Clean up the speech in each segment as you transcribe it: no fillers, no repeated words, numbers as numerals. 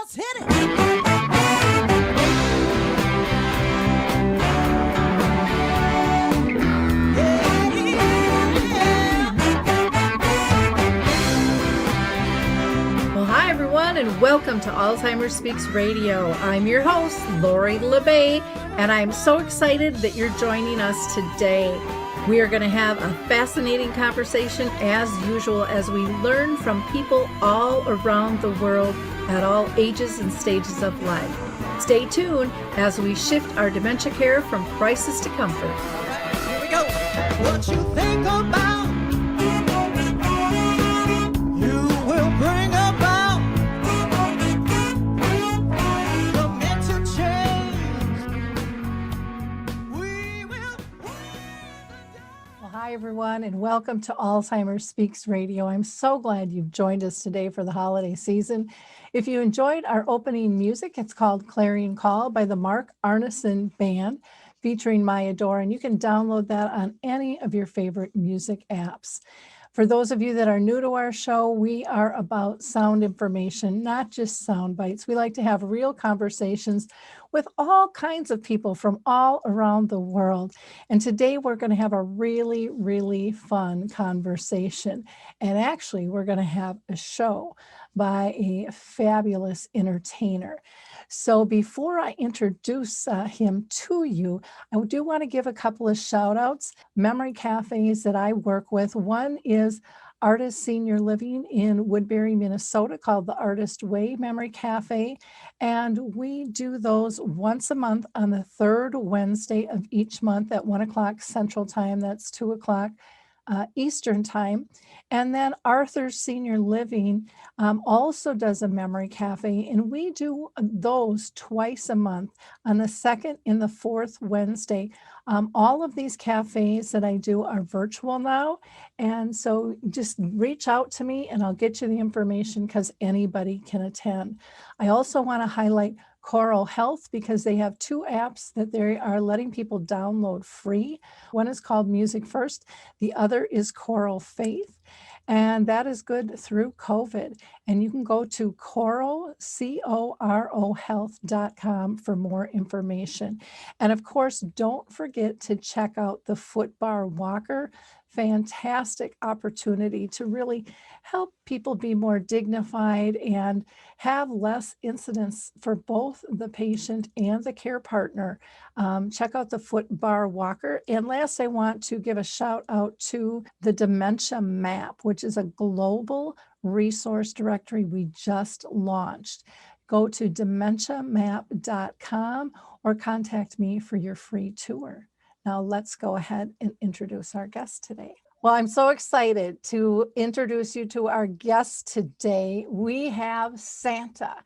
Let's hit it. Hi everyone, and welcome to Alzheimer Speaks Radio. I'm your host, Lori La Bey, and I'm so excited that you're joining us today. We are going to have a fascinating conversation as usual as we learn from people all around the world at all ages and stages of life. Stay tuned as we shift our dementia care from crisis to comfort. All right, here we go. What you think about, you will bring about the mental change. We will. Well, hi everyone, and welcome to Alzheimer Speaks Radio. I'm so glad you've joined us today for the holiday season. If you enjoyed our opening music, it's called Clarion Call by the Mark Arneson Band, featuring Maya Dore, and you can download that on any of your favorite music apps. For those of you that are new to our show, we are about sound information, not just sound bites. We like to have real conversations with all kinds of people from all around the world. And today we're going to have a really, really fun conversation. And actually, we're going to have a show by a fabulous entertainer. So before I introduce him to you, I do want to give a couple of shout outs. Memory cafes that I work with. One is Artist Senior Living in Woodbury, Minnesota, called the Artist Way Memory Cafe. And we do those once a month on the third Wednesday of each month at 1 o'clock Central Time. That's 2 o'clock Eastern Time. And then Arthur's Senior Living also does a memory cafe, and we do those twice a month on the second and the fourth Wednesday. All of these cafes that I do are virtual now, and so just reach out to me and I'll get you the information because anybody can attend. I also want to highlight Coral Health because they have two apps that they are letting people download free. One is called Music First. The other is Coral Faith. And that is good through COVID. And you can go to Coral, CORO health.com for more information. And of course, don't forget to check out the FOOTBAR Walker. Fantastic opportunity to really help people be more dignified and have less incidents for both the patient and the care partner. Check out the FOOTBAR Walker. And last, I want to give a shout out to the Dementia Map, which is a global resource directory we just launched. Go to dementiamap.com or contact me for your free tour. Now let's go ahead and introduce our guest today. Well, I'm so excited to introduce you to our guest today. We have Santa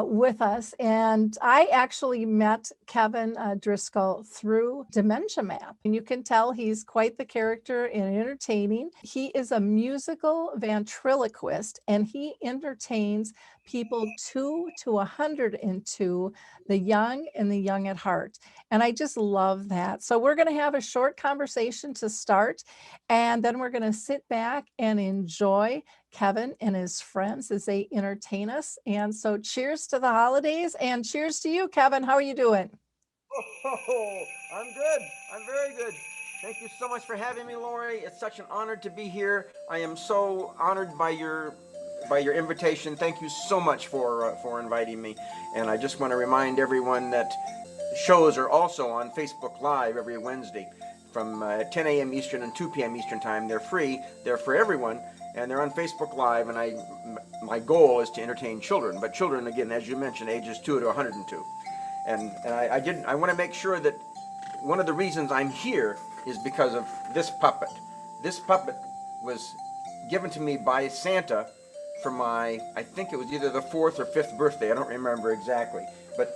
with us, and I actually met Kevin Driscoll through Dementia Map, and you can tell he's quite the character and entertaining. He is a musical ventriloquist, and he entertains people 2 to 102, the young and the young at heart. And I just love that. So we're going to have a short conversation to start, and then we're going to sit back and enjoy Kevin and his friends as they entertain us. And so cheers to the holidays and cheers to you, Kevin. How are you doing? Oh, I'm good. I'm very good. Thank you so much for having me, Lori. It's such an honor to be here. I am so honored by your invitation. Thank you so much for inviting me. And I just want to remind everyone that shows are also on Facebook Live every Wednesday from 10 a.m. Eastern and 2 p.m. Eastern Time. They're free. They're for everyone. And they're on Facebook Live. And my goal is to entertain children. But children, again, as you mentioned, ages 2 to 102. And I want to make sure that one of the reasons I'm here is because of this puppet. This puppet was given to me by Santa for my, I think it was either the 4th or 5th birthday. I don't remember exactly. But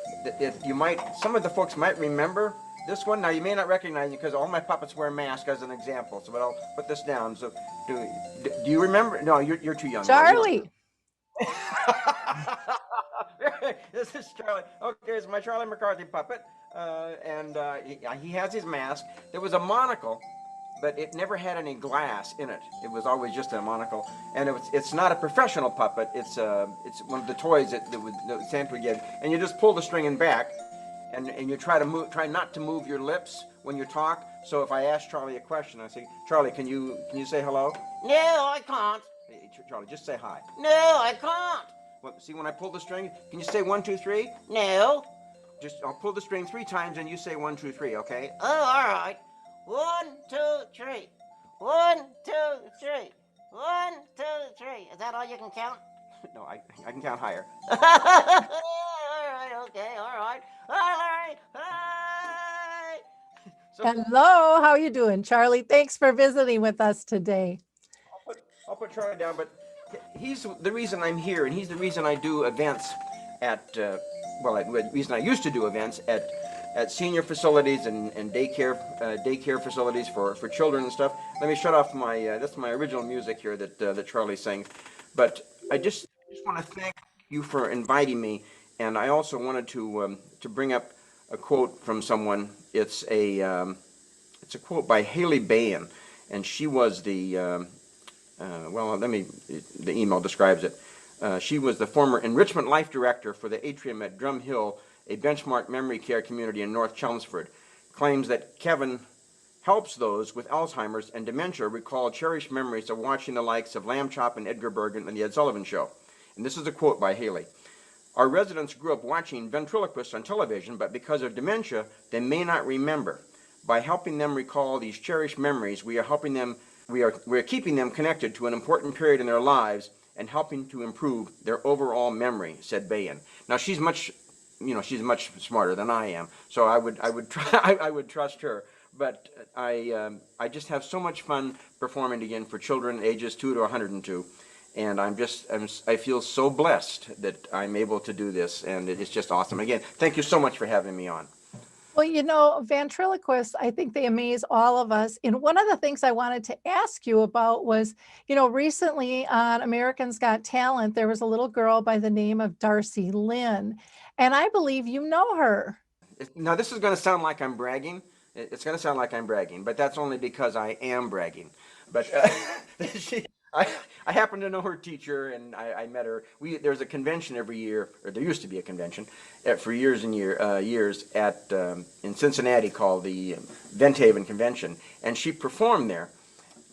some of the folks might remember this one. Now you may not recognize it because all my puppets wear masks as an example. So, but I'll put this down. So, do you remember? No, you're too young. Charlie. This is Charlie. Okay, it's my Charlie McCarthy puppet. And he has his mask. There was a monocle but it never had any glass in it. It was always just a monocle, and it's not a professional puppet. It's one of the toys that Santa would give, and you just pull the string in back, and you try not to move your lips when you talk. So if I ask Charlie a question, I say, Charlie, can you say hello? No, I can't. Hey, Charlie, just say hi. No, I can't. Well, see, when I pull the string, can you say 1, 2, 3? No. I'll pull the string 3 times and you say 1, 2, 3, okay? Oh, all right. 1, 2, 3. 1, 2, 3. 1, 2, 3. Is that all you can count? No, I can count higher. All right, okay, all right. All right. Hi. So Hello, how you doing, Charlie? Thanks for visiting with us today. I'll put Charlie down, but he's the reason I'm here, and he's the reason I do events at, the reason I used to do events at senior facilities and daycare facilities for children and stuff. Let me shut off that's my original music here that Charlie sang. But I just want to thank you for inviting me, and I also wanted to bring up a quote from someone. It's a quote by Haley Bayan, and she was the the email describes it. She was the former Enrichment Life Director for the Atrium at Drum Hill, a benchmark memory care community in North Chelmsford. Claims that Kevin helps those with Alzheimer's and dementia recall cherished memories of watching the likes of Lamb Chop and Edgar Bergen and The Ed Sullivan Show. And this is a quote by Haley. Our residents grew up watching ventriloquists on television, but because of dementia, they may not remember. By helping them recall these cherished memories, we are keeping them connected to an important period in their lives and helping to improve their overall memory, said Bayan. Now she's much smarter than I am, so I would trust her. But I just have so much fun performing again for children ages 2 to 102, and I feel so blessed that I'm able to do this, and it's just awesome. Again, thank you so much for having me on. Well, ventriloquists, I think they amaze all of us. And one of the things I wanted to ask you about was, recently on Americans Got Talent, there was a little girl by the name of Darcy Lynn, and I believe you know her. Now, this is going to sound like I'm bragging. It's going to sound like I'm bragging, but that's only because I am bragging. But I happen to know her teacher, and I met her. There's a convention every year, or there used to be a convention for years and years in Cincinnati called the Venthaven Convention, and she performed there.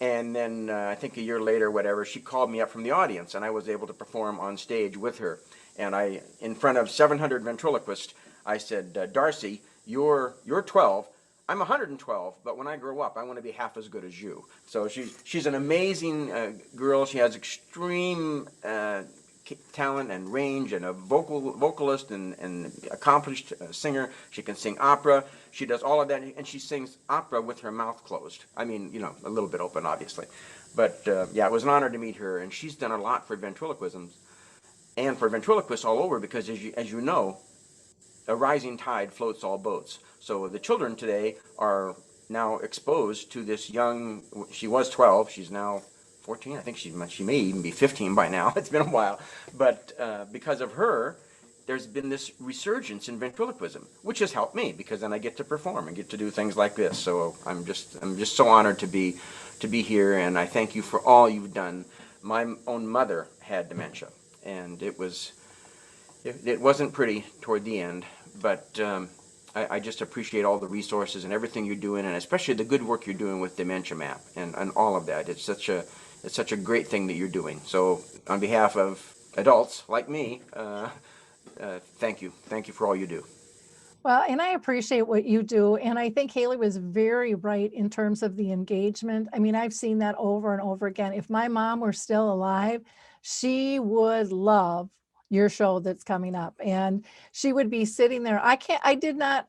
And then I think a year later, whatever, she called me up from the audience, and I was able to perform on stage with her. And in front of 700 ventriloquists, I said, Darcy, you're 12. I'm 112, but when I grow up, I want to be half as good as you. So she's an amazing girl. She has extreme talent and range, and a vocalist and accomplished singer. She can sing opera. She does all of that, and she sings opera with her mouth closed. I mean, a little bit open, obviously. But it was an honor to meet her, and she's done a lot for ventriloquism and for ventriloquists all over, because as you know, a rising tide floats all boats. So the children today are now exposed to this young. She was 12. She's now 14. I think she may even be 15 by now. It's been a while, but because of her, there's been this resurgence in ventriloquism, which has helped me, because then I get to perform and get to do things like this. So I'm just so honored to be here, and I thank you for all you've done. My own mother had dementia, and it wasn't pretty toward the end, but I just appreciate all the resources and everything you're doing, and especially the good work you're doing with Dementia Map and all of that. It's such a great thing that you're doing. So on behalf of adults like me, thank you. Thank you for all you do. Well, and I appreciate what you do. And I think Haley was very right in terms of the engagement. I mean, I've seen that over and over again. If my mom were still alive, she would love your show that's coming up, and she would be sitting there. I did not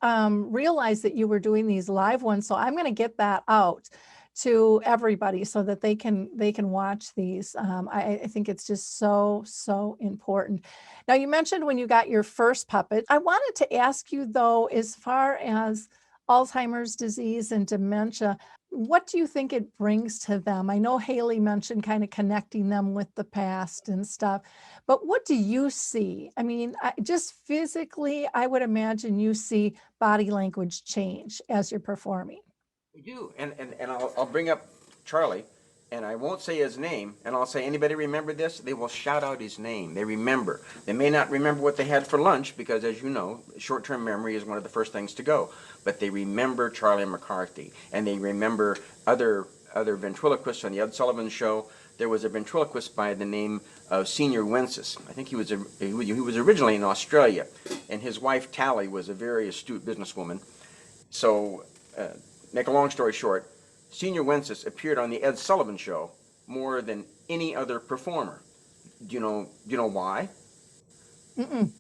realize that you were doing these live ones, so I'm going to get that out to everybody so that they can watch these. I think it's just so important. Now, you mentioned when you got your first puppet. I wanted to ask you though, as far as Alzheimer's disease and dementia, what do you think it brings to them? I know Haley mentioned kind of connecting them with the past and stuff, but what do you see? I mean, just physically, I would imagine you see body language change as you're performing. We do, and I'll bring up Charlie, and I won't say his name, and I'll say, anybody remember this? They will shout out his name. They remember. They may not remember what they had for lunch, because as you know, short-term memory is one of the first things to go. But they remember Charlie McCarthy, and they remember other ventriloquists on the Ed Sullivan Show. There was a ventriloquist by the name of Senior Wences. I think he was originally in Australia, and his wife Tally was a very astute businesswoman. So, make a long story short, Senior Wences appeared on the Ed Sullivan Show more than any other performer. Do you know why? Mm-mm.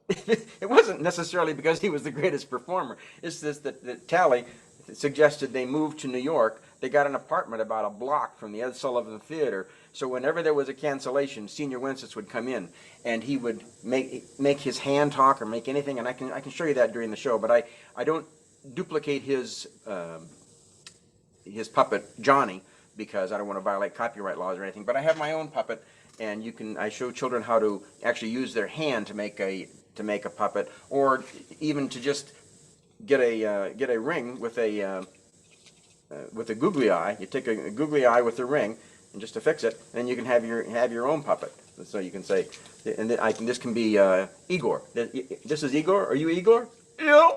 It wasn't necessarily because he was the greatest performer. It's just that Tally suggested they move to New York. They got an apartment about a block from the Ed Sullivan Theater. So whenever there was a cancellation, Senior Wences would come in, and he would make his hand talk or make anything. And I can show you that during the show. But I don't duplicate his puppet Johnny, because I don't want to violate copyright laws or anything. But I have my own puppet, and I show children how to actually use their hand to make a puppet, or even to just get a ring with a googly eye. You take a googly eye with a ring, and just to fix it, and then you can have your own puppet. So you can say, and then this can be Igor. This is Igor. Are you Igor? Yeah.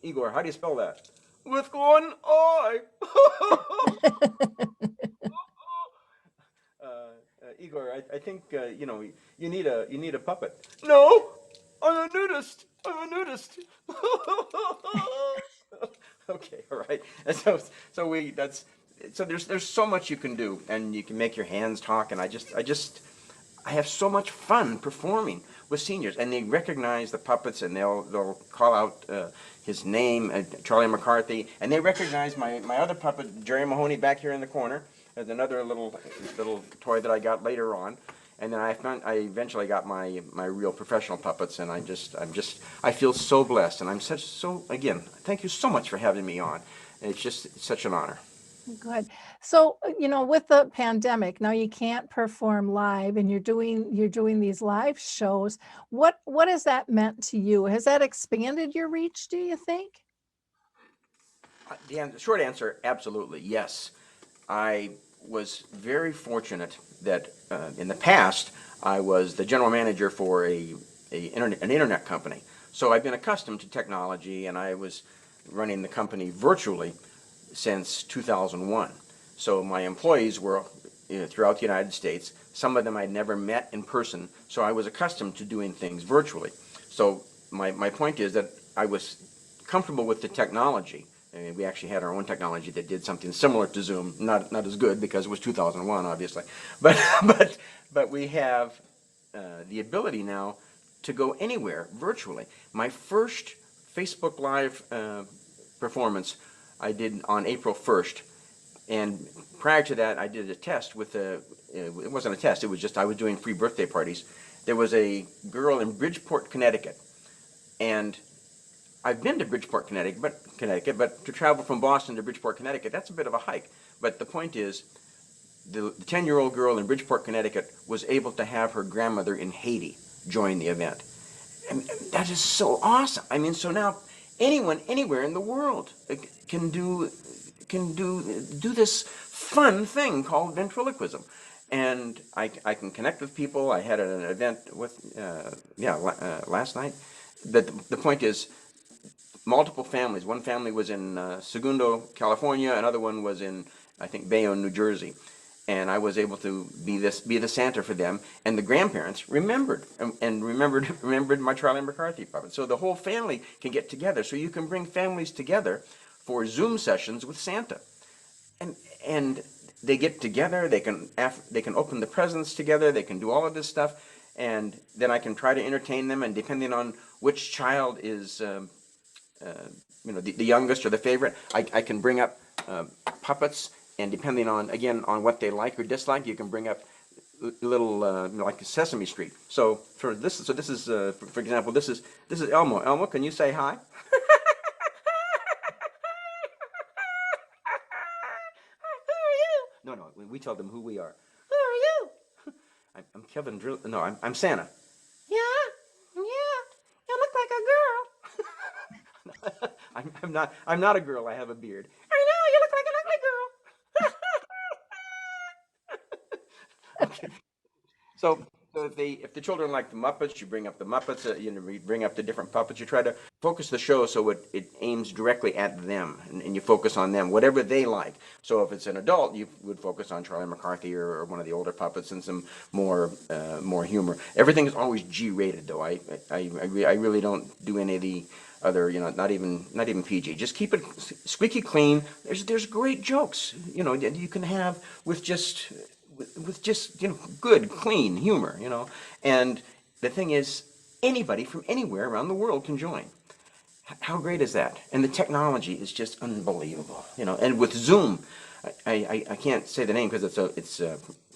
Igor, how do you spell that? With one eye. Igor, I think you need a puppet. No, I'm a nudist. I'm a nudist. Okay, all right. And so there's so much you can do, and you can make your hands talk, and I have so much fun performing with seniors, and they recognize the puppets, and they'll call out his name, Charlie McCarthy, and they recognize my other puppet, Jerry Mahoney, back here in the corner. There's another little toy that I got later on, and then I eventually got my real professional puppets, and I feel so blessed, and again, thank you so much for having me on. It's such an honor. Good. So, with the pandemic, now you can't perform live, and you're doing these live shows. What has that meant to you? Has that expanded your reach, do you think? The short answer, absolutely, yes. I was very fortunate that in the past I was the general manager for an internet company. So I've been accustomed to technology, and I was running the company virtually since 2001. So my employees were throughout the United States. Some of them I'd never met in person, so I was accustomed to doing things virtually. So my point is that I was comfortable with the technology. I mean, we actually had our own technology that did something similar to Zoom, not as good because it was 2001, obviously. But we have the ability now to go anywhere virtually. My first Facebook Live performance I did on April 1st, and prior to that I did a test with it wasn't a test, it was just I was doing free birthday parties. There was a girl in Bridgeport, Connecticut, and I've been to Bridgeport, Connecticut, but to travel from Boston to Bridgeport, Connecticut, that's a bit of a hike. But the point is, the 10-year-old girl in Bridgeport, Connecticut was able to have her grandmother in Haiti join the event. And that is so awesome. I mean, so now anyone, anywhere in the world can do this fun thing called ventriloquism. And I can connect with people. I had an event with, last night. The point is, multiple families. One family was in Segundo, California. Another one was in, I think, Bayonne, New Jersey. And I was able to be the Santa for them. And the grandparents remembered my Charlie McCarthy puppet. So the whole family can get together. So you can bring families together for Zoom sessions with Santa. And they get together. They can open the presents together. They can do all of this stuff. And then I can try to entertain them. And depending on which child is the youngest or the favorite, I can bring up puppets, and depending on, again, on what they like or dislike, you can bring up little like Sesame Street. So for example, this is Elmo. Elmo, can you say hi? Who are you? No, we tell them who we are. Who are you? I'm Kevin Driscoll. No, I'm Santa. Yeah, you look like a girl. I'm not a girl. I have a beard. I know you look like an ugly girl. Okay. So if the children like the Muppets, you bring up the Muppets. You bring up the different puppets. You try to focus the show so it aims directly at them, and you focus on them, whatever they like. So if it's an adult, you would focus on Charlie McCarthy or one of the older puppets and some more humor. Everything is always G-rated, though. I really don't do any of the other, not even PG. Just keep it squeaky clean. There's great jokes, you can have with just good, clean humor, And the thing is, anybody from anywhere around the world can join. How great is that? And the technology is just unbelievable, And with Zoom, I can't say the name because it's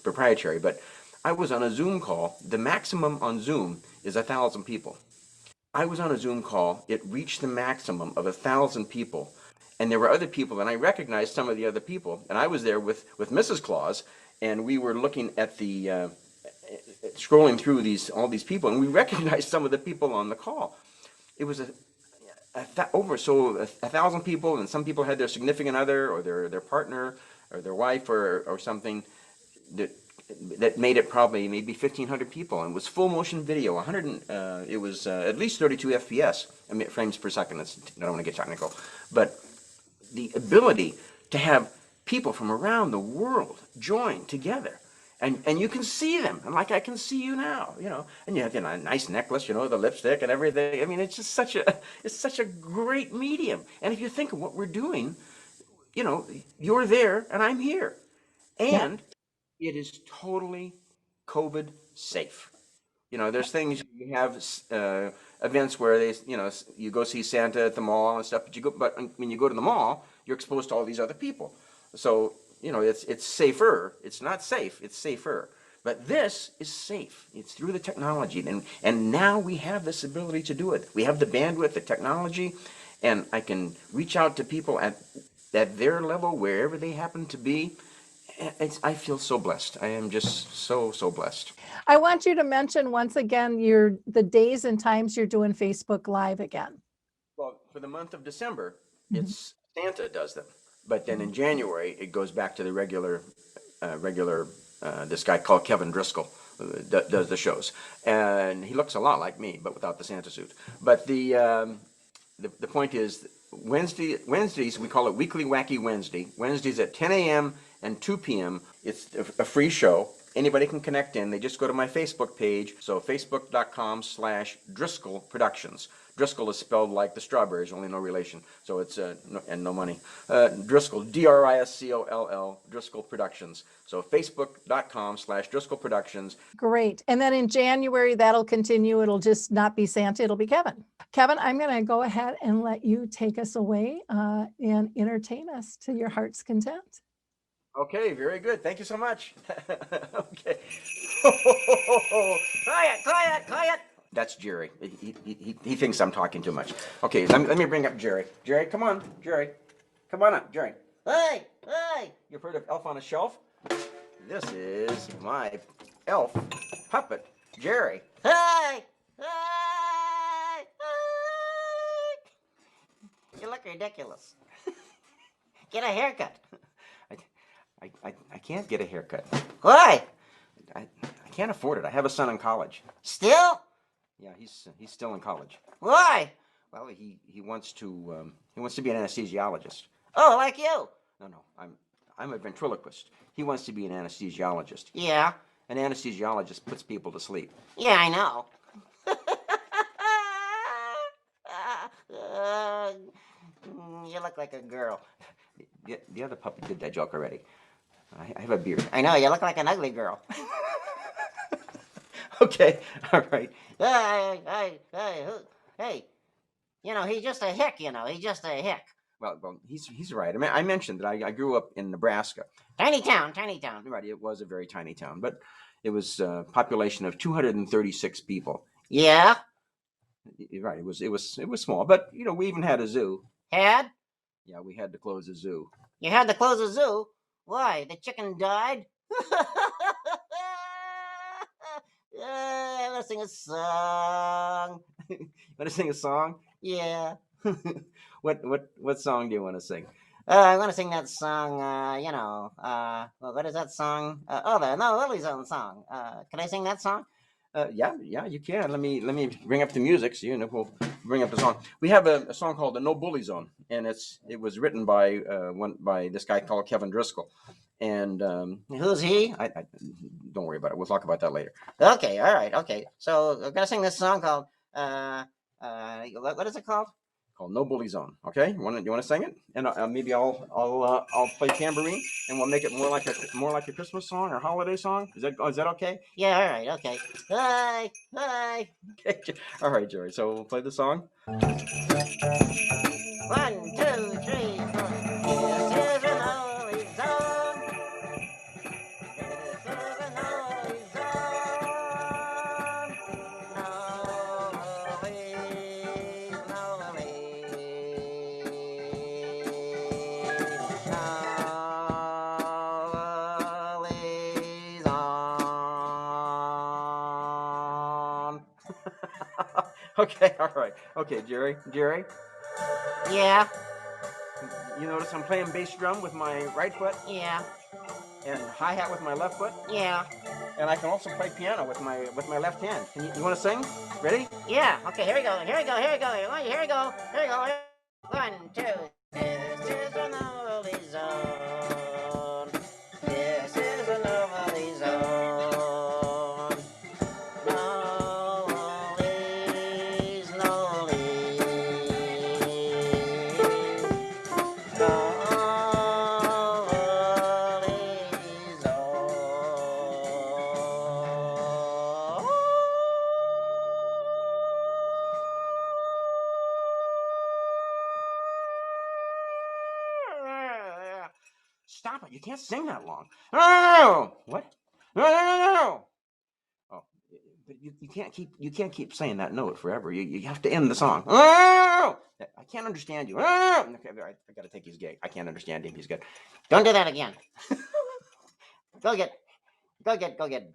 proprietary, but I was on a Zoom call. The maximum on Zoom is 1,000 people. I was on a Zoom call. It reached the maximum of 1,000 people. And there were other people, and I recognized some of the other people. And I was there with Mrs. Claus, and we were looking at the scrolling through all these people, and we recognized some of the people on the call. It was over 1,000 people, and some people had their significant other or their partner or their wife or something that made it probably maybe 1,500 people, and it was full motion video. It was at least 32 FPS, frames per second. I don't want to get technical, but the ability to have people from around the world join together, and you can see them, and like I can see you now, and you have a nice necklace, the lipstick and everything. I mean, it's just such a great medium. And if you think of what we're doing, you're there and I'm here, and it is totally COVID safe. There's things you have events where you go see Santa at the mall and stuff, but when you go to the mall, you're exposed to all these other people. So it's safer. It's not safe. It's safer. But this is safe. It's through the technology, and now we have this ability to do it. We have the bandwidth, the technology, and I can reach out to people at their level, wherever they happen to be. I feel so blessed. I am just so blessed. I want you to mention once again the days and times you're doing Facebook Live again. Well, for the month of December, it's Santa does them, but then in January it goes back to the regular. This guy called Kevin Driscoll does the shows, and he looks a lot like me, but without the Santa suit. But the point is, Wednesdays we call it Weekly Wacky Wednesday. Wednesdays at 10 a.m. and 2 p.m. It's a free show. Anybody can connect in. They just go to my Facebook page. So facebook.com/Driscoll Productions. Driscoll is spelled like the strawberries, only no relation. So it's and no money. Driscoll, Driscoll, Driscoll Productions. So facebook.com/Driscoll Productions. Great. And then in January, that'll continue. It'll just not be Santa. It'll be Kevin. Kevin, I'm going to go ahead and let you take us away and entertain us to your heart's content. Okay, very good. Thank you so much. Okay. Quiet. That's Jerry. He thinks I'm talking too much. Okay, let me bring up Jerry. Jerry, come on. Jerry, come on up. Jerry. Hey. You've heard of Elf on a Shelf? This is my elf puppet, Jerry. Hey. You look ridiculous. Get a haircut. I can't get a haircut. Why? I can't afford it. I have a son in college. Still? Yeah, he's still in college. Why? Well, he wants to be an anesthesiologist. Oh, like you? No, I'm a ventriloquist. He wants to be an anesthesiologist. Yeah. An anesthesiologist puts people to sleep. Yeah, I know. You look like a girl. The other puppy did that joke already. I have a beard. I know, you look like an ugly girl. Okay, all right. Hey, he's just a hick, he's just a hick. Well, he's right. I mean, I mentioned that I grew up in Nebraska. Tiny town. Right, it was a very tiny town, but it was a population of 236 people. Yeah? Right, it was small, but, we even had a zoo. Had? Yeah, we had to close the zoo. You had to close the zoo? Why? The chicken died? Let's sing a song. You want to sing a song? Yeah. What song do you want to sing? I want to sing that song, well, what is that song? The No Lily Zone song. Can I sing that song? Yeah, you can. Let me bring up the music so we'll bring up the song. We have a song called "The No Bully Zone," and it was written by this guy called Kevin Driscoll. And Who's he? I don't worry about it. We'll talk about that later. Okay, all right, okay. So I'm gonna sing this song called what is it called? Called "No Bully Zone." Okay, you want to sing it? And maybe I'll play tambourine, and we'll make it more like a Christmas song or holiday song. Is that okay? Yeah, all right, okay. Hi. Okay. All right, Jerry. So we'll play the song. 1, 2, 3, 4. This is an holy zone. This is an holy zone. No lilies, no lilies. No lilies on. Okay, all right. Okay, Jerry. Yeah, You notice I'm playing bass drum with my right foot yeah, and hi-hat with my left foot, yeah, and I can also play piano with my left hand. You want to sing? Ready? yeah. Okay, here we go. Here we go. 1, 2. This is a lovely zone. This is a lovely zone. No lilies, no lilies. No lilies Stop it! You can't sing that long. No! What? No! Oh, but you can't keep saying that note forever. You have to end the song. No! I can't understand you. No! Okay, I got to take his gig. I can't understand him. He's good. Don't do that again. Go get Doug. Go get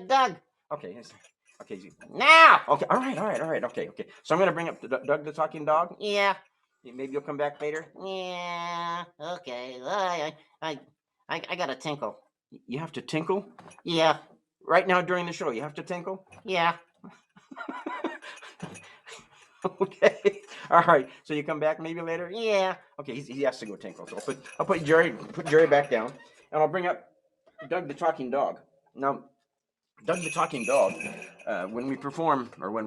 Doug. Okay. Okay. Now. Okay. All right. Okay. So I'm gonna bring up Doug the talking dog. Yeah. Maybe you'll come back later. Yeah. Okay. I got to tinkle. You have to tinkle Yeah. right now during the show. You have to tinkle. Yeah. Okay. All right. So you come back maybe later. Yeah. Okay. He has to go tinkle. So I'll put Jerry back down, and I'll bring up Doug the talking dog. Now, Doug the talking dog. When we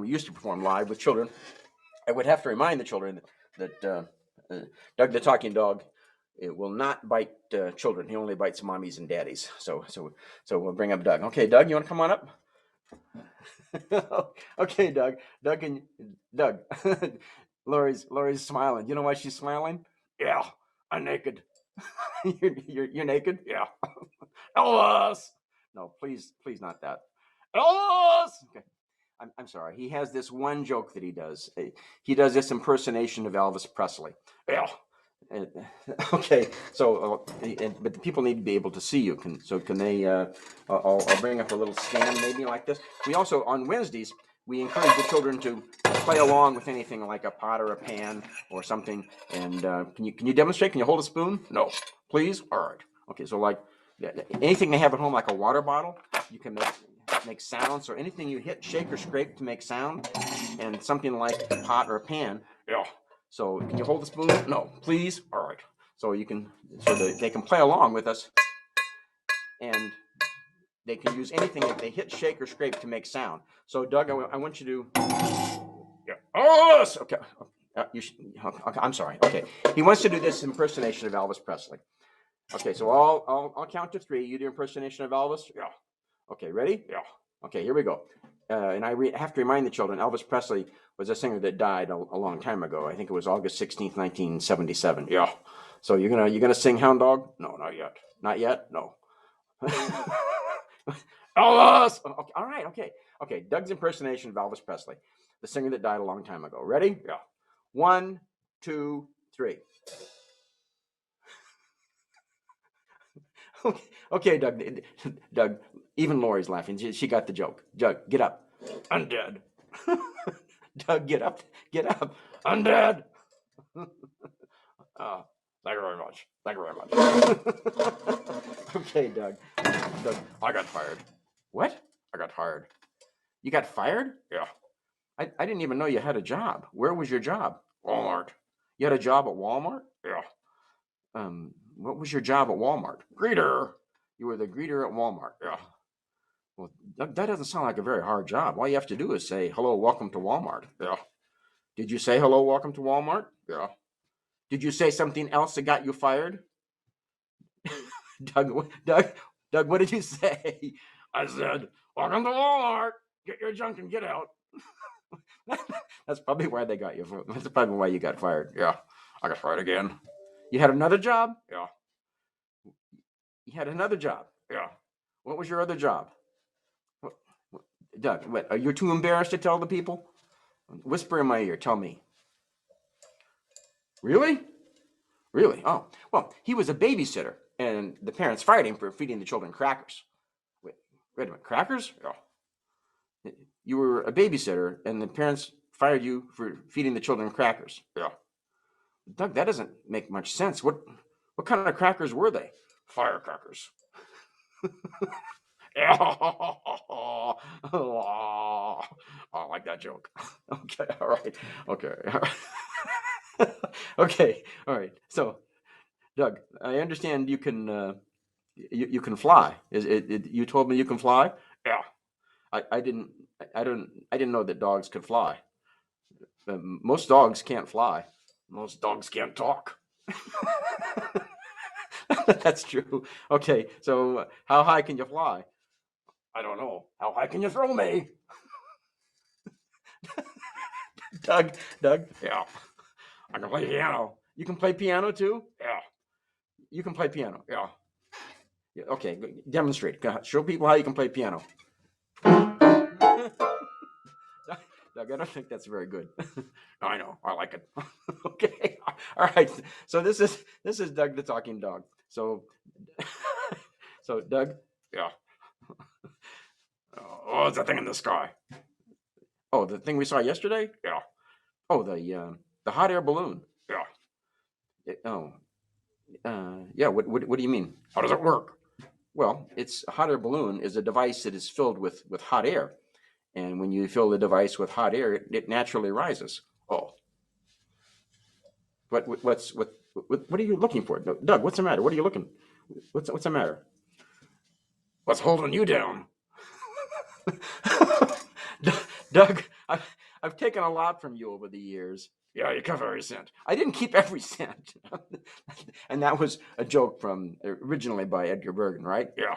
used to perform live with children, I would have to remind the children that Doug the talking dog, it will not bite children. He only bites mommies and daddies. So we'll bring up Doug. Okay, Doug, you want to come on up? Okay, Doug. Doug. Lori's smiling. You know why she's smiling? Yeah, I'm naked. You're naked? Yeah. Elvis! No, please not that. Elvis! Okay. I'm sorry. He has this one joke that he does. He does this impersonation of Elvis Presley. Yeah. Okay. So, but the people need to be able to see you. Can they? I'll bring up a little stand, maybe like this. We also on Wednesdays we encourage the children to play along with anything like a pot or a pan or something. And can you demonstrate? Can you hold a spoon? No, please. All right. Okay. So like anything they have at home, like a water bottle, you can make sounds, or anything you hit, shake, or scrape to make sound, and something like a pot or a pan. Yeah. So can you hold the spoon? No, please. All right. So they can play along with us, and they can use anything that they hit, shake, or scrape to make sound. So Doug, I want you to. Yeah. Oh, okay. Okay. I'm sorry. Okay. He wants to do this impersonation of Elvis Presley. Okay. So I'll count to 3. You do impersonation of Elvis. Yeah. Okay, ready? Yeah. Okay, here we go. And I have to remind the children, Elvis Presley was a singer that died a long time ago. I think it was August 16th, 1977. Yeah. So you're gonna sing Hound Dog? No, not yet. Not yet? No. Elvis! Okay, all right, okay. Okay, Doug's impersonation of Elvis Presley, the singer that died a long time ago. Ready? Yeah. 1, 2, 3. Okay, Doug. Doug, even Lori's laughing. She got the joke. Doug, get up. I'm dead. Doug, get up. Get up. I'm dead. Thank you very much. Thank you very much. Okay, Doug. Doug, I got fired. What? I got fired. You got fired? Yeah. I didn't even know you had a job. Where was your job? Walmart. You had a job at Walmart? Yeah. What was your job at Walmart? Greeter. You were the greeter at Walmart. Yeah. Well, that doesn't sound like a very hard job. All you have to do is say, hello, welcome to Walmart. Yeah. Did you say hello, welcome to Walmart? Yeah. Did you say something else that got you fired? Doug, what did you say? I said, welcome to Walmart. Get your junk and get out. That's probably why they got you. That's probably why you got fired. Yeah. I got fired again. You had another job? Yeah. You had another job? Yeah. What was your other job? Doug, what? Are you too embarrassed to tell the people? Whisper in my ear. Tell me. Really? Really? Oh, well, he was a babysitter, and the parents fired him for feeding the children crackers. Wait a minute. Crackers? Yeah. You were a babysitter, and the parents fired you for feeding the children crackers. Yeah. Doug, that doesn't make much sense. What kind of crackers were they? Firecrackers. Oh, I like that joke. Okay, all right. Okay. Okay, all right. So, Doug, I understand you can you can fly. You told me you can fly? Yeah. I didn't know that dogs could fly. Most dogs can't fly. Most dogs can't talk. That's true. Okay, so how high can you fly? I don't know. How high can you throw me? Doug, yeah. I can play piano. You can play piano too? Yeah. You can play piano. Yeah. Okay, demonstrate. Show people how you can play piano. Doug, I don't think that's very good. I know. I like it. Okay. All right. So this is Doug the talking dog. So Doug, yeah. Oh, it's that thing in the sky. Oh, the thing we saw yesterday? Yeah. Oh, the hot air balloon. Yeah. Yeah. What do you mean? How does it work? Well, a hot air balloon is a device that is filled with hot air, and when you fill the device with hot air, it naturally rises. Oh. What are you looking for, Doug? What's the matter? What are you looking? What's the matter? What's holding you down? Doug, I've taken a lot from you over the years. Yeah, you kept every cent. I didn't keep every cent. And that was a joke from originally by Edgar Bergen, right? Yeah.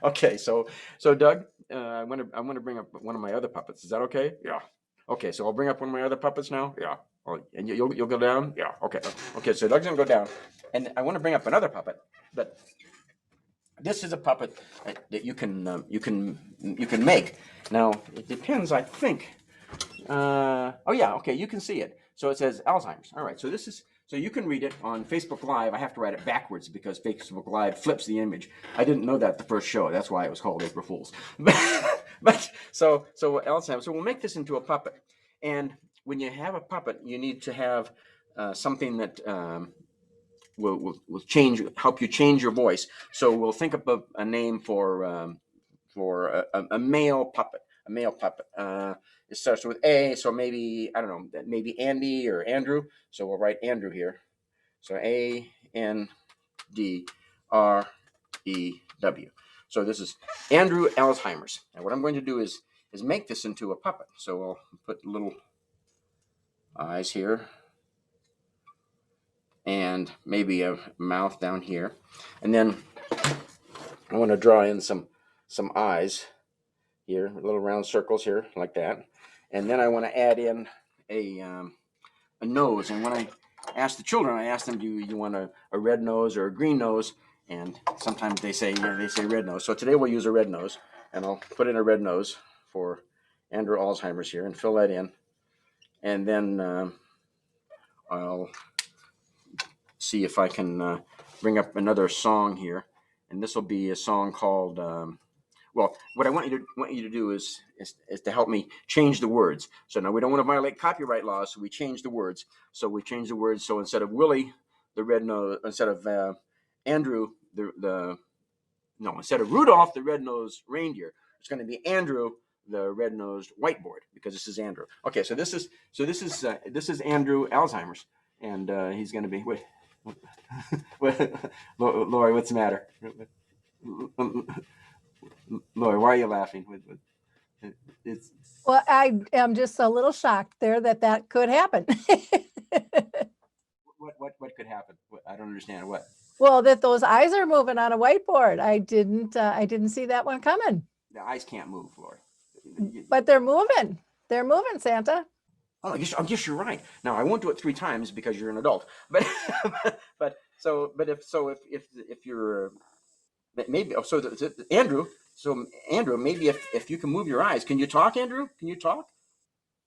Okay, so Doug, I want to bring up one of my other puppets. Is that okay? Yeah. Okay, so I'll bring up one of my other puppets now. Yeah. Oh, and you'll go down. Yeah. Okay. Okay. So Doug's gonna go down, and I want to bring up another puppet, but this is a puppet that you can make. Now it depends, I think. Oh yeah. Okay. You can see it. So it says Alzheimer's. All right. So you can read it on Facebook Live. I have to write it backwards because Facebook Live flips the image. I didn't know that the first show. That's why it was called April Fools. But so Alzheimer's. So we'll make this into a puppet. And when you have a puppet, you need to have something that will help you change your voice. So we'll think of a name for a male puppet. A male puppet. It starts with A, so maybe, I don't know, maybe Andy or Andrew. So we'll write Andrew here. So ANDREW. So this is Andrew Alzheimer's. And what I'm going to do is make this into a puppet. So we'll put little eyes here and maybe a mouth down here. And then I want to draw in some eyes here, little round circles here like that. And then I want to add in a nose. And when I ask the children, I ask them, do you want a red nose or a green nose? And sometimes they say red nose. So today we'll use a red nose, and I'll put in a red nose for Andrew Alzheimer's here and fill that in. And then I'll see if I can bring up another song here. And this will be a song called, well, what I want you to do is to help me change the words. So now we don't want to violate copyright laws, so we change the words. So we change the words. So instead of Willie the red nose, instead of Andrew instead of Rudolph the red-nosed reindeer, it's going to be Andrew the red-nosed whiteboard, because this is Andrew. Okay, so this is Andrew Alzheimer's, and he's going to be Lori, what's the matter? Lori, why are you laughing? It's Well, I am just a little shocked there that could happen. what could happen? I don't understand what. Well, that those eyes are moving on a whiteboard. I didn't see that one coming. The eyes can't move, Lori. But they're moving. They're moving, Santa. Oh, I guess you're right. Now I won't do it 3 times because you're an adult. But if you're maybe Andrew. So Andrew, maybe if you can move your eyes, can you talk, Andrew? Can you talk?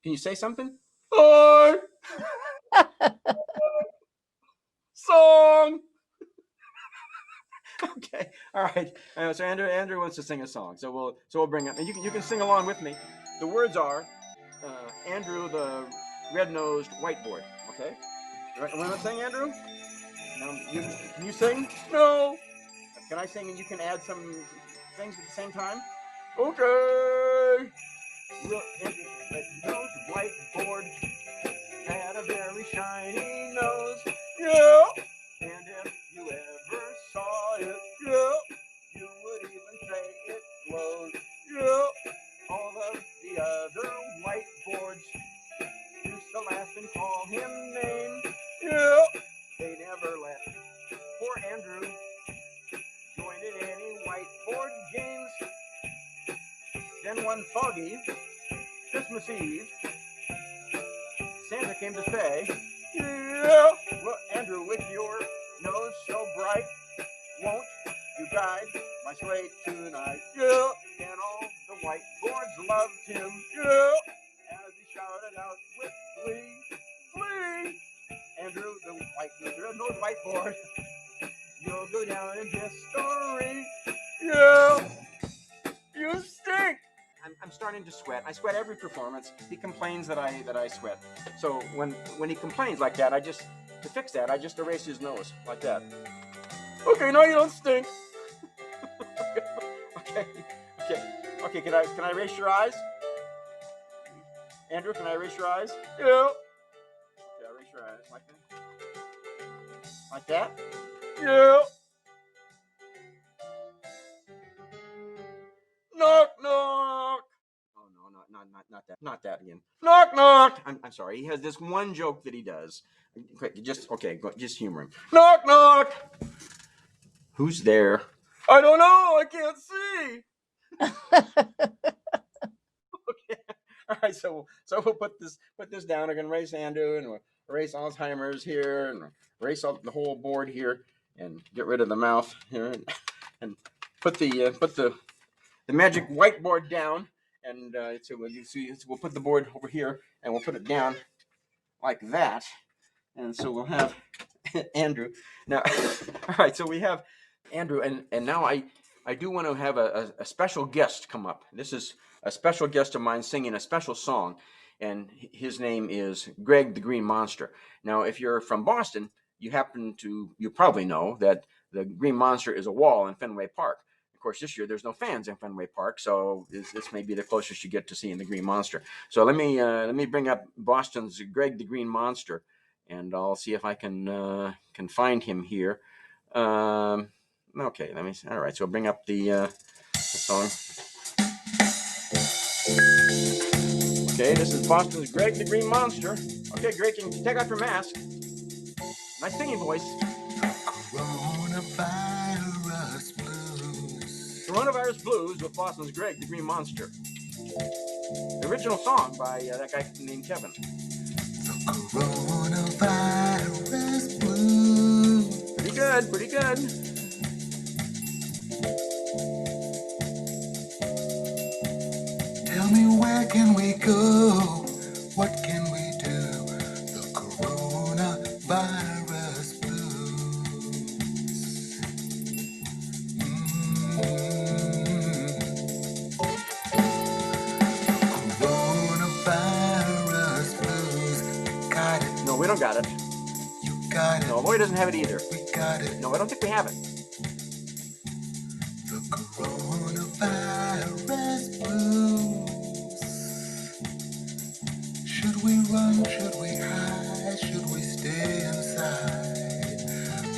Can you say something? Hi. Song. Okay. All right. So Andrew wants to sing a song. So we'll bring it. And you can sing along with me. The words are Andrew the red-nosed whiteboard. Okay. Want to sing, Andrew? Now, can you sing? No. Can I sing and you can add some things at the same time? Okay. Red-nosed whiteboard had a very shiny nose. Yeah. And if you ever saw it, yeah, you would even say it glows. Yeah. All of the other whiteboards used to laugh and call him names. Yeah. They never let poor Andrew join in any whiteboard games. Then one foggy Christmas Eve, Santa came to say, yeah, well, Andrew, with your nose so bright, won't you guide my sleigh tonight? Yeah, and all the whiteboards loved him. Yeah, as he shouted out with glee, glee. Andrew, the red-nosed whiteboard, you'll go down in history. Yeah, you stink. I'm starting to sweat. I sweat every performance. He complains that I sweat. So when he complains like that, to fix that, I just erase his nose like that. Okay, now you don't stink. Okay. Can I erase your eyes? Andrew, can I erase your eyes? Yeah. Okay, I'll erase your eyes like that. Like that? Yeah. Knock, knock. Oh, no, not that. Not that again. Knock, knock. I'm sorry. He has this one joke that he does. Quick, just humor him. Knock, knock. Who's there? I don't know. I can't see. Okay. All right. So we'll put this down. I'm gonna erase Andrew and we'll erase Alzheimer's here and erase the whole board here and get rid of the mouth here and put the magic whiteboard down, and so we'll put the board over here, and we'll put it down like that, and so we'll have Andrew. Now, all right, so we have Andrew, and now I do want to have a special guest come up. This is a special guest of mine singing a special song, and his name is Greg the Green Monster. Now, if you're from Boston, you probably know that the Green Monster is a wall in Fenway Park. Of course, this year there's no fans in Fenway Park, so this may be the closest you get to seeing the Green Monster. So let me bring up Boston's Greg the Green Monster, and I'll see if I can find him here. Okay, let me see. All right, so I'll bring up the song. Okay, this is Boston's Greg the Green Monster. Okay, Greg, can you take off your mask? Nice singing voice. Coronavirus Blues with Boston's Greg the Green Monster. The original song by that guy named Kevin. The coronavirus blues. Pretty good, pretty good. Tell me, where can we go? What can we do? The coronavirus blues. don't got it. You got it. No, Lori doesn't have it either. We got it. No, I don't think we have it. The coronavirus blues. Should we run? Should we hide? Should we stay inside?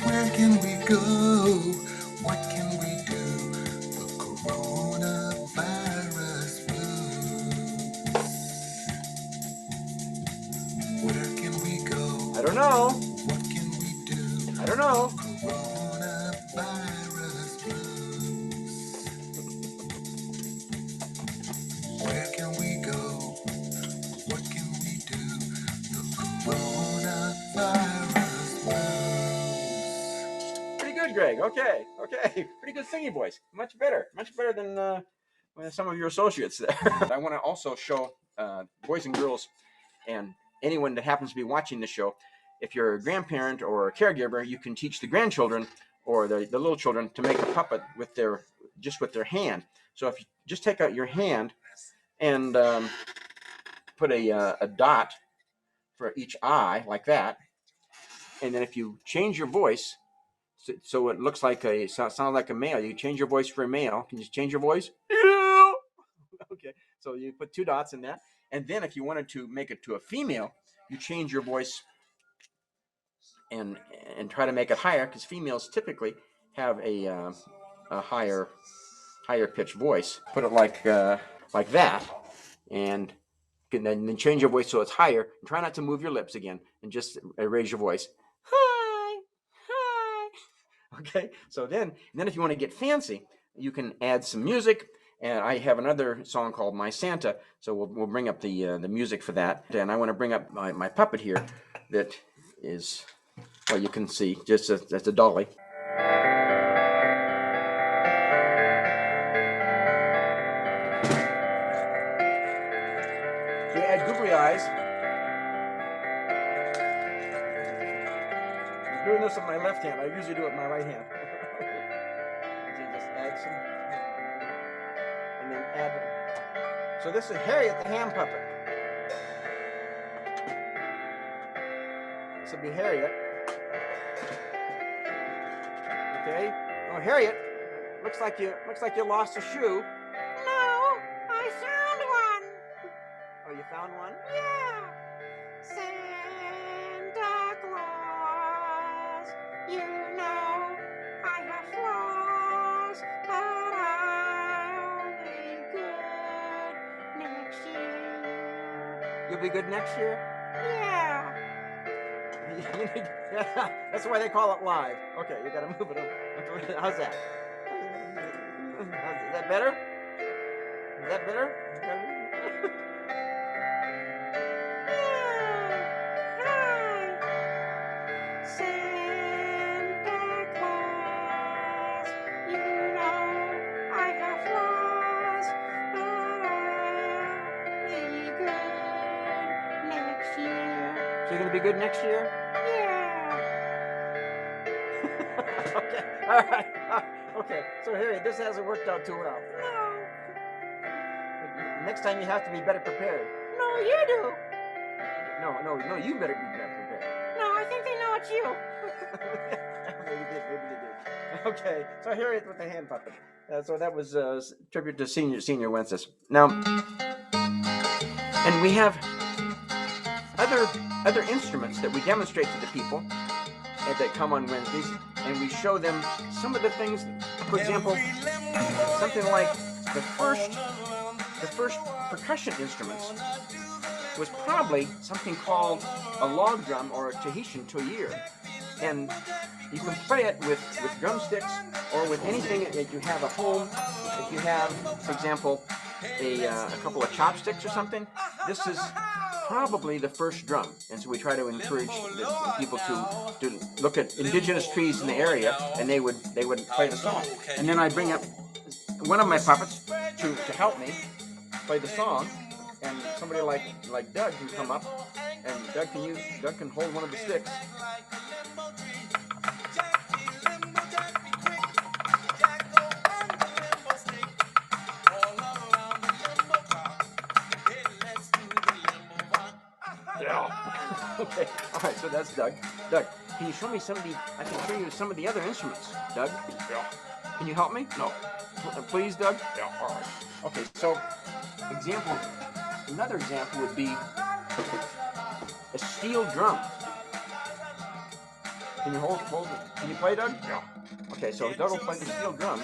Where can we go? What can we do? The coronavirus blues. Where can we go? I don't know. What can we do? I don't know. Coronavirus blues. Where can we go? What can we do? The coronavirus blues. Pretty good, Greg. Okay. Pretty good singing voice. Much better than some of your associates there. I want to also show boys and girls and anyone that happens to be watching the show, if you're a grandparent or a caregiver, you can teach the grandchildren or the little children to make a puppet with their hand. So if you just take out your hand and put a dot for each eye like that, and then if you change your voice so it looks like sounds like a male, you change your voice for a male. Can you change your voice? Okay, so you put 2 dots in that, and then if you wanted to make it to a female, you change your voice and try to make it higher, because females typically have a higher pitched voice. Put it like that, and then change your voice so it's higher. And try not to move your lips again, and just raise your voice. Hi. Okay, so then if you want to get fancy, you can add some music. And I have another song called My Santa, so we'll bring up the music for that. And I want to bring up my puppet here that is, well, you can see, just that's a dolly. So you add googly eyes. I'm doing this with my left hand. I usually do it with my right hand. So you just add some. And then add. So this is Harriet the hand puppet. This will be Harriet. Okay. Oh, Harriet, looks like you lost a shoe. No, I found one. Oh, you found one? Yeah. Santa Claus, you know I have flaws, but I'll be good next year. You'll be good next year? Yeah. That's why they call it live. Okay, you gotta move it over. How's that? Is that better? Is that better? Santa Claus, you know I have flaws, but I'll be good next year. So you're gonna be good next year? Yeah. Okay. All right. Okay. So Harriet, this hasn't worked out too well. No, Next time you have to be better prepared. no, you do. No, you better be better prepared. No, I think they know it's you. Maybe they did. Okay, so Harriet with the hand puppet. So that was a tribute to Senior Wenceslas. Now, and we have other instruments that we demonstrate to the people that come on Wednesdays, and we show them some of the things. For example, something like the first percussion instruments was probably something called a log drum or a Tahitian toyir. And you can play it with drumsticks or with anything that you have at home. If you have, for example, a couple of chopsticks or something, this is probably the first drum. And so we try to encourage the people to look at indigenous trees in the area, and they would play the song. And then I bring up one of my puppets to help me play the song, and somebody like Doug can come up, and Doug can hold one of the sticks. Yeah. Okay. All right. So that's Doug. Doug, can you show me some of the? I can show you some of the other instruments. Doug. Yeah. Can you help me? No. Please, Doug. Yeah. All right. Okay. So, example. Another example would be a steel drum. Can you hold it? Can you play, Doug? Yeah. Okay. So Doug will play the steel drum.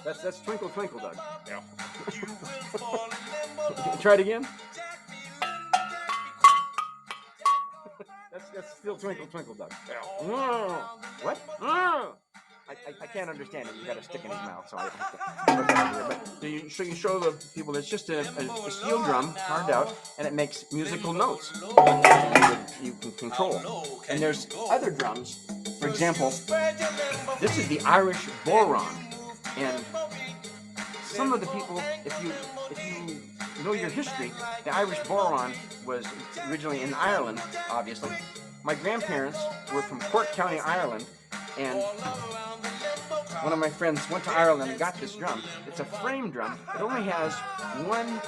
That's Twinkle Twinkle, Doug. Yeah. Try it again. That's still Twinkle Twinkle, Doug. Yeah. What? I can't understand it. You got a stick in his mouth, so but you show the people it's just a steel drum carved out, and it makes musical notes you can control. And there's other drums. For example, this is the Irish boron, and some of the people, if you know your history, the Irish boron was originally in Ireland, obviously. My grandparents were from Cork County, Ireland, and one of my friends went to Ireland and got this drum. It's a frame drum. It only has one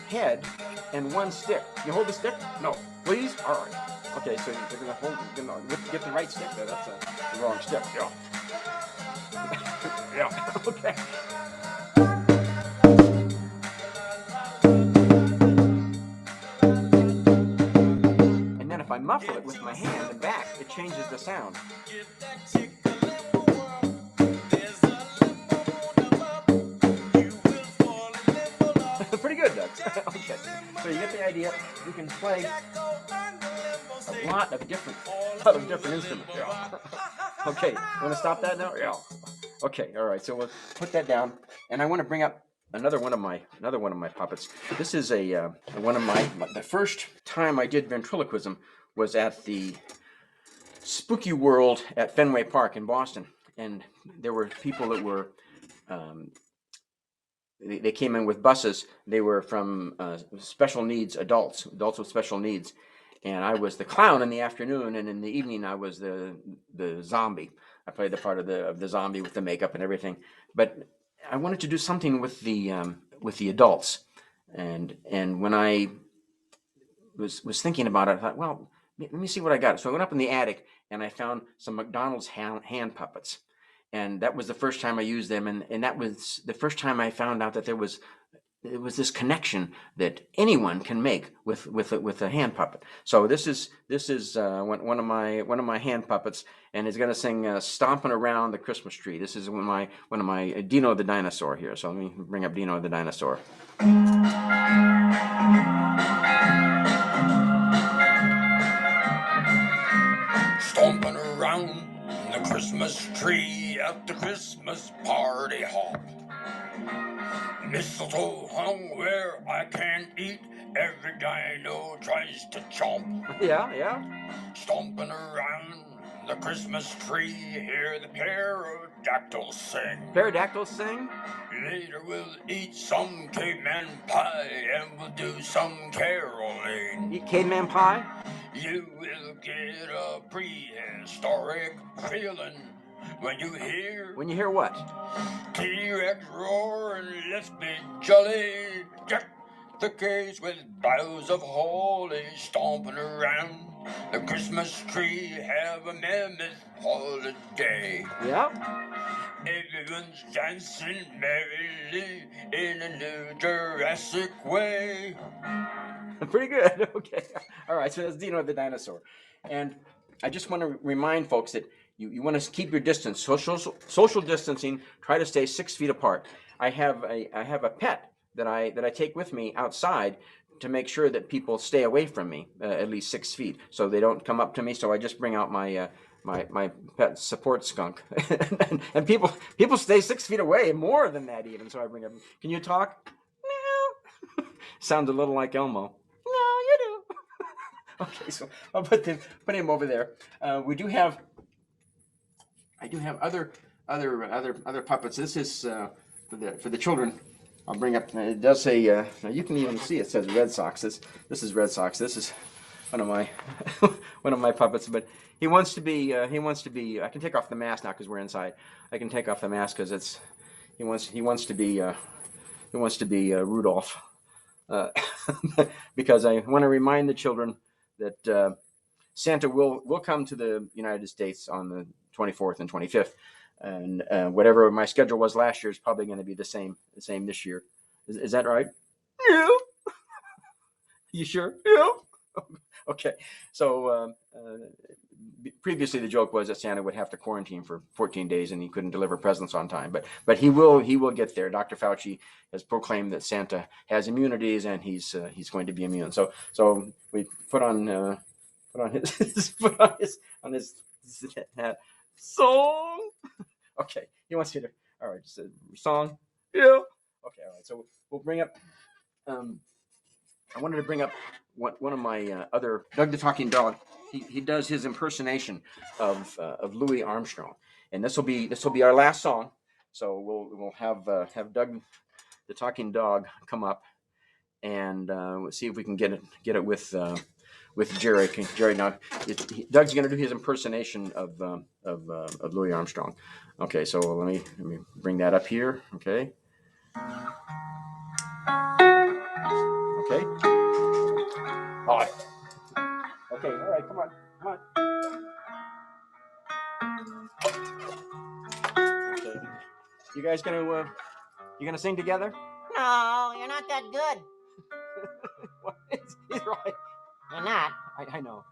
head and one stick. You hold the stick? No. Please? All right. Okay, so you're going to hold, get the right stick there. That's the wrong stick. Yeah. Yeah. Okay. And then if I muffle it with my hand and back, it changes the sound. Pretty good, Doug. Okay. So you get the idea. You can play a lot of different instruments. Yeah. Okay. You want to stop that now? Yeah. Okay. All right. So we'll put that down, and I want to bring up another one of my puppets. This is the first time I did ventriloquism was at the Spooky World at Fenway Park in Boston, and there were people that were. They came in with buses. They were from special needs adults with special needs, and I was the clown in the afternoon, and in the evening I was the zombie. I played the part of the zombie with the makeup and everything. But I wanted to do something with the adults, and when I was thinking about it, I thought, well, let me see what I got. So I went up in the attic and I found some McDonald's hand puppets. And that was the first time I used them, and that was the first time I found out that there was this connection that anyone can make with a hand puppet. So this is one of my hand puppets, and it's going to sing "Stomping Around the Christmas Tree." This is one of my Dino the Dinosaur here. So let me bring up Dino the Dinosaur. Stomping around the Christmas tree at the Christmas party hop. Mistletoe hung where I can't eat. Every dino tries to chomp. Yeah. Stomping around the Christmas tree, hear the pterodactyls sing. Pterodactyls sing? Later we'll eat some caveman pie and we'll do some caroling. Eat caveman pie? You will get a prehistoric feeling when you hear what? T-Rex roar and let's be jolly. Jack the case with boughs of holly, stomping around the Christmas tree, have a mammoth holiday. Yep. Everyone's dancing merrily in a new Jurassic way. Pretty good. Okay. All right. So that's Dino the Dinosaur. And I just want to remind folks that you want to keep your distance, social distancing. Try to stay 6 feet apart. I have a pet that I take with me outside to make sure that people stay away from me at least 6 feet, so they don't come up to me. So I just bring out my my pet support skunk, and people stay 6 feet away, more than that even. So I bring him. Can you talk? No. Sounds a little like Elmo. No, you do. Okay, so I'll put him over there. I do have other puppets. This is for the children. I'll bring up. It does say. Now you can even see it says Red Sox. This is Red Sox. This is one of my one of my puppets. But he wants to be. I can take off the mask now because we're inside. I can take off the mask because he wants to be Rudolph. because I want to remind the children that Santa will come to the United States on the 24th and 25th, and whatever my schedule was last year is probably going to be the same this year. Is that right? Yeah. You sure? Yeah. Okay. So previously the joke was that Santa would have to quarantine for 14 days and he couldn't deliver presents on time. But he will get there. Dr. Fauci has proclaimed that Santa has immunities and he's going to be immune. So we put on his hat. Song. Okay. He wants you to. All right. Just a song. Yeah. Okay. All right. So we'll bring up. I wanted to bring up one of my other Doug the Talking Dog. He does his impersonation of Louis Armstrong, and this will be our last song. So we'll have Doug the Talking Dog come up, and we'll see if we can get it with Jerry. Jerry, now Doug's going to do his impersonation of Louis Armstrong. Okay, so let me bring that up here. Okay. Okay. All right. Okay. All right. Come on. Okay. You guys gonna sing together? No, you're not that good. What? He's right. You're not. I know.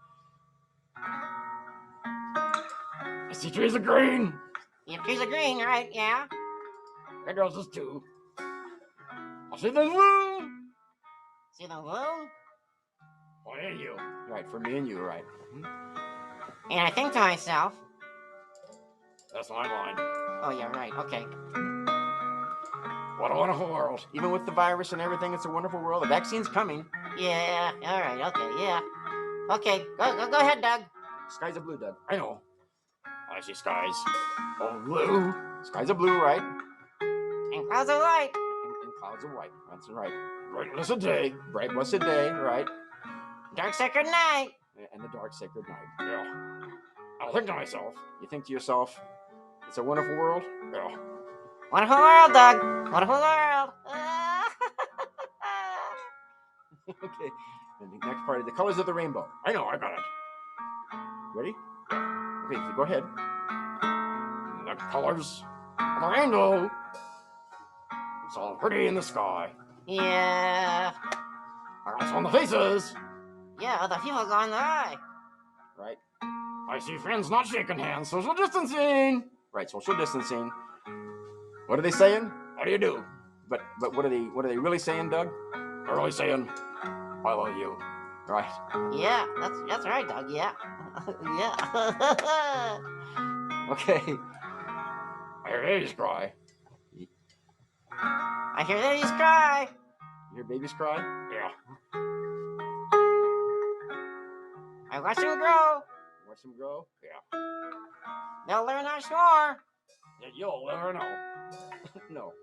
I see trees of green. Your trees are green, right? Yeah. Red roses too. I see the blue. See the moon? For me and you. Right, for me and you, right. And I think to myself, That's my line. oh, yeah, right. Okay. What a wonderful world. Even with the virus and everything, it's a wonderful world. The vaccine's coming. Yeah. All right. Okay. Yeah. Okay. Go ahead, Doug. Skies are blue, Doug. I know. I see skies. Oh, blue. Skies are blue, right? And clouds are white. And clouds are white. That's right. Bright blessed day. Bright blessed day, right? Dark sacred night. And the dark sacred night. Yeah. I'll think to myself. You think to yourself, it's a wonderful world? Yeah. Wonderful world, Doug. Wonderful world. Okay. And the next part is the colors of the rainbow. I know, I got it. Ready? Yeah. Okay, so go ahead. The colors of the rainbow. It's all pretty in the sky. Yeah. Or else on the faces. Yeah, the people going by. Right. I see friends not shaking hands. Social distancing. Right, social distancing. What are they saying? How do you do? But what are they really saying, Doug? They're really saying, I love you. Right. Yeah, that's right, Doug. Yeah. Yeah. Okay. I hear babies cry. I hear babies cry. You hear babies cry? Yeah. I watch them grow. Watch them grow? Yeah. They'll learn our snore. Yeah, you'll never know. No,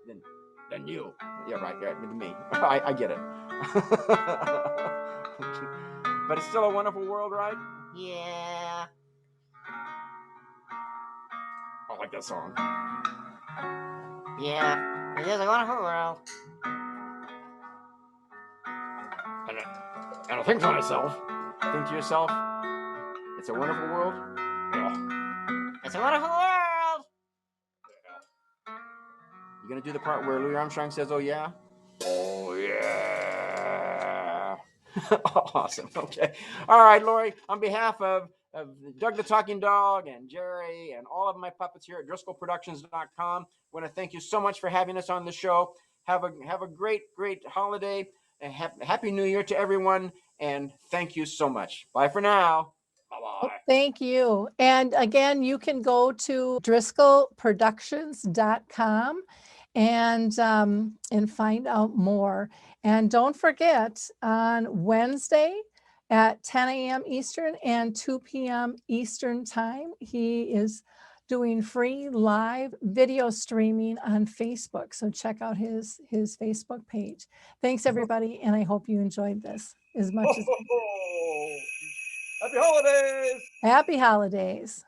then you. Yeah, right, me. I get it. But it's still a wonderful world, right? Yeah. I like that song. Yeah. It is a wonderful world. And I think to myself, think to yourself, it's a wonderful world? Yeah. It's a wonderful world. You gonna do the part where Louis Armstrong says, oh yeah? Oh yeah. Awesome. Okay. All right, Lori, on behalf of Doug the Talking Dog and Jerry and all of my puppets here at DriscollProductions.com, I want to thank you so much for having us on the show. Have a great holiday. And Happy New Year to everyone. And thank you so much. Bye for now. Bye-bye. Thank you. And again, you can go to DriscollProductions.com and find out more. And don't forget, on Wednesday at 10 a.m. Eastern and 2 p.m. Eastern time, he is doing free live video streaming on Facebook. So check out his Facebook page. Thanks, everybody. And I hope you enjoyed this as much as Happy holidays! Happy holidays.